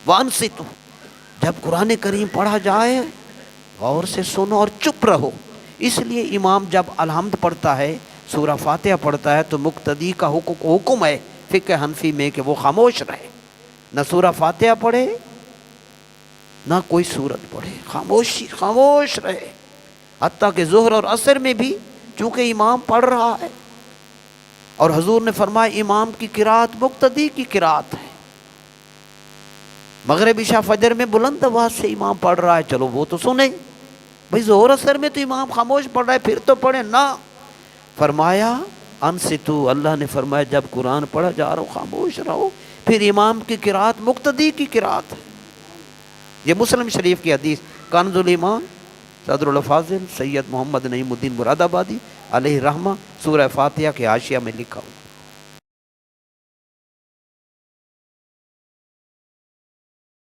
وانصتو، جب قرآن کریم پڑھا جائے غور سے سنو اور چپ رہو. اس لیے امام جب الحمد پڑھتا ہے، سورہ فاتحہ پڑھتا ہے، تو مقتدی کا حکم ہے فقہ حنفی میں کہ وہ خاموش رہے، نہ سورہ فاتحہ پڑھے نہ کوئی سورت پڑھے، خاموش رہے. حتیٰ کہ ظہر اور عصر میں بھی چونکہ امام پڑھ رہا ہے، اور حضور نے فرمایا امام کی قرات مقتدی کی قرات ہے. مغرب عشاء فجر میں بلند آواز سے امام پڑھ رہا ہے، چلو وہ تو سنیں. بھئی ظہر عصر میں تو امام خاموش پڑھ رہا ہے، پھر تو پڑھیں نہ. فرمایا انصتو، اللہ نے فرمایا جب قرآن پڑھا جا رہا ہو خاموش رہو. پھر امام کی قرات مقتدی کی قرات ہے. یہ مسلم شریف کی حدیث، کنز الایمان صدر الفاضل سید محمد نعیم الدین مراد آبادی علیہ رحمہ، سورہ فاتحہ کے حاشیہ میں لکھا ہوا.